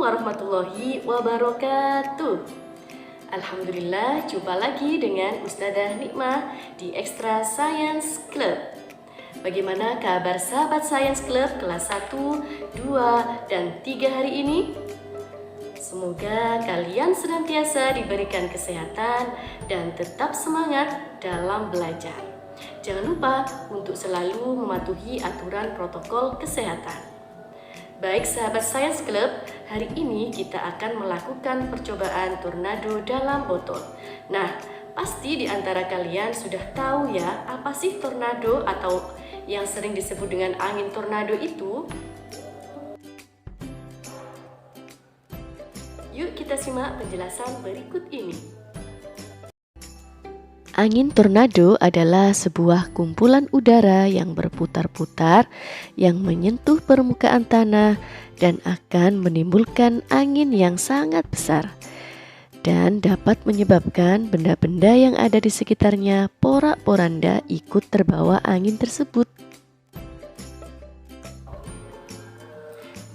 warahmatullahi wabarakatuh. Alhamdulillah, jumpa lagi dengan Ustadzah Nikmah di Extra Science Club. Bagaimana kabar sahabat Science Club kelas 1, 2, dan 3 hari ini? Semoga kalian senantiasa diberikan kesehatan dan tetap semangat dalam belajar. Jangan lupa untuk selalu mematuhi aturan protokol kesehatan. Baik sahabat Science Club, hari ini kita akan melakukan percobaan tornado dalam botol. Nah, pasti di antara kalian sudah tahu ya, apa sih tornado atau yang sering disebut dengan angin tornado itu? Yuk kita simak penjelasan berikut ini. Angin tornado adalah sebuah kumpulan udara yang berputar-putar yang menyentuh permukaan tanah dan akan menimbulkan angin yang sangat besar dan dapat menyebabkan benda-benda yang ada di sekitarnya porak-poranda ikut terbawa angin tersebut.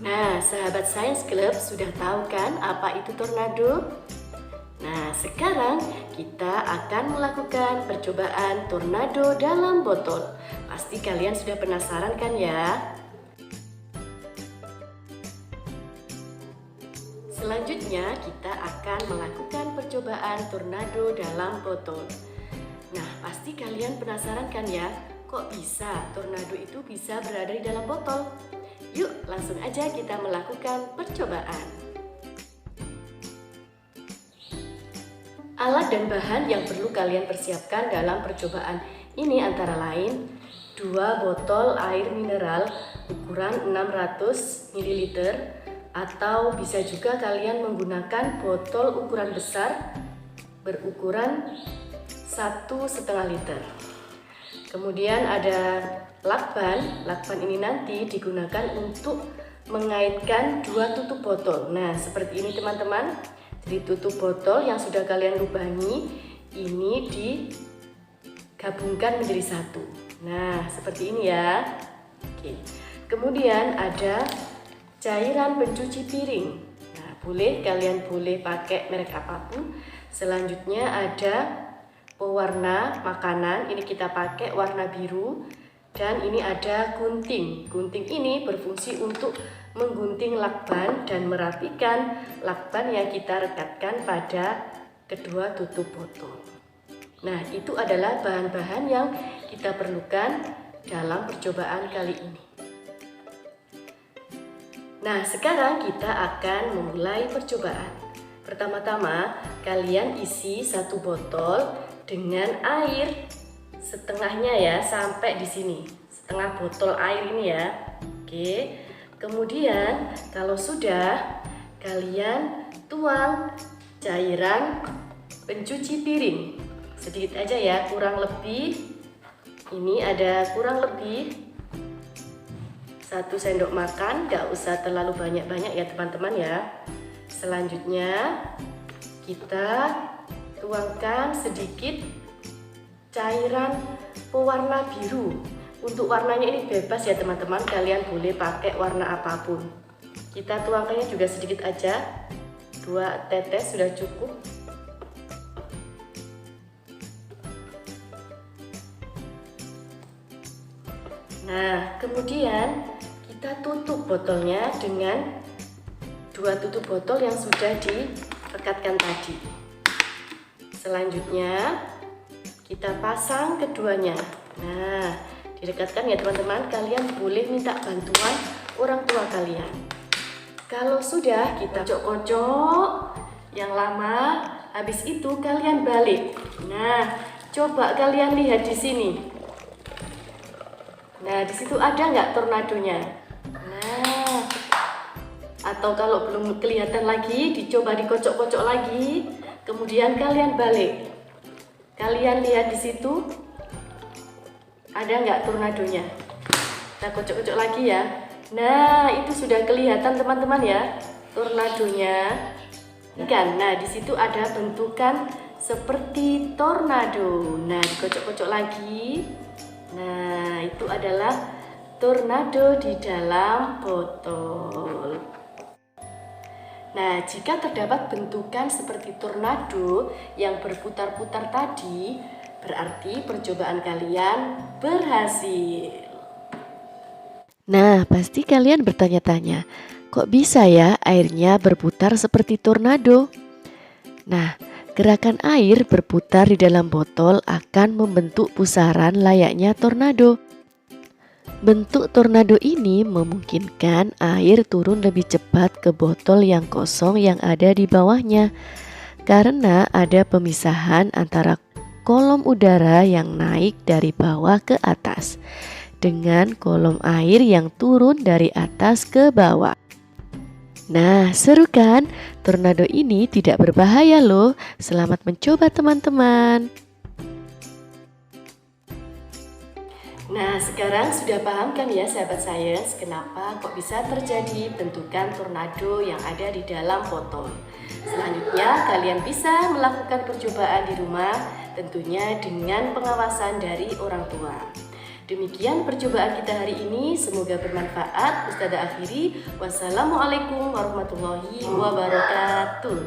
Nah, sahabat Science Club sudah tahu kan apa itu tornado? Nah, sekarang kita akan melakukan percobaan tornado dalam botol. Pasti kalian sudah penasaran kan ya? Selanjutnya kita akan melakukan percobaan tornado dalam botol. Nah, pasti kalian penasaran kan ya? Kok bisa tornado itu bisa berada di dalam botol? Yuk, langsung aja kita melakukan percobaan. Alat dan bahan yang perlu kalian persiapkan dalam percobaan ini antara lain 2 botol air mineral ukuran 600 ml atau bisa juga kalian menggunakan botol ukuran besar berukuran 1,5 liter. Kemudian ada lakban. Lakban ini nanti digunakan untuk mengaitkan 2 tutup botol. Nah, seperti ini teman-teman. Jadi tutup botol yang sudah kalian lubangi ini digabungkan menjadi satu. Nah, seperti ini ya. Oke. Kemudian ada cairan pencuci piring. Nah, kalian boleh pakai merek apapun. Selanjutnya ada pewarna makanan. Ini kita pakai warna biru. Dan ini ada gunting. Gunting ini berfungsi untuk menggunting lakban dan merapikan lakban yang kita rekatkan pada kedua tutup botol. Nah, itu adalah bahan-bahan yang kita perlukan dalam percobaan kali ini. Nah, sekarang kita akan memulai percobaan. Pertama-tama, kalian isi 1 botol dengan air setengahnya ya, sampai di sini. Setengah botol air ini ya. Oke. Kemudian kalau sudah, kalian tuang cairan pencuci piring. Sedikit aja ya, kurang lebih. Ini ada kurang lebih 1 sendok makan, gak usah terlalu banyak-banyak ya teman-teman ya. Selanjutnya kita tuangkan sedikit cairan pewarna biru. Untuk warnanya ini bebas ya teman-teman, kalian boleh pakai warna apapun. Kita tuangkannya juga sedikit aja, 2 tetes sudah cukup. Nah, kemudian kita tutup botolnya dengan 2 tutup botol yang sudah direkatkan tadi. Selanjutnya kita pasang keduanya. Nah, direkatkan ya teman-teman, kalian boleh minta bantuan orang tua kalian. Kalau sudah, kita kocok-kocok yang lama, habis itu kalian balik. Nah, coba kalian lihat di sini. Nah, di situ ada nggak tornadonya? Nah, atau kalau belum kelihatan lagi, dicoba dikocok-kocok lagi, kemudian kalian balik. Kalian lihat di situ. Ada nggak tornadonya? Kita kocok-kocok lagi ya. Nah, itu sudah kelihatan teman-teman ya, tornadonya. Ikan. Nah, di situ ada bentukan seperti tornado. Nah, dikocok-kocok lagi. Nah, itu adalah tornado di dalam botol. Nah, jika terdapat bentukan seperti tornado yang berputar-putar tadi, berarti percobaan kalian berhasil. Nah, pasti kalian bertanya-tanya, kok bisa ya airnya berputar seperti tornado? Nah, gerakan air berputar di dalam botol akan membentuk pusaran layaknya tornado. Bentuk tornado ini memungkinkan air turun lebih cepat ke botol yang kosong yang ada di bawahnya karena ada pemisahan antara kolom udara yang naik dari bawah ke atas dengan kolom air yang turun dari atas ke bawah. Nah, seru kan? Tornado ini tidak berbahaya loh. Selamat mencoba teman-teman. Nah, sekarang sudah paham kan ya sahabat sains, kenapa kok bisa terjadi bentukan tornado yang ada di dalam botol. Selanjutnya, kalian bisa melakukan percobaan di rumah, tentunya dengan pengawasan dari orang tua. Demikian percobaan kita hari ini, semoga bermanfaat. Ustazah akhiri, wassalamualaikum warahmatullahi wabarakatuh.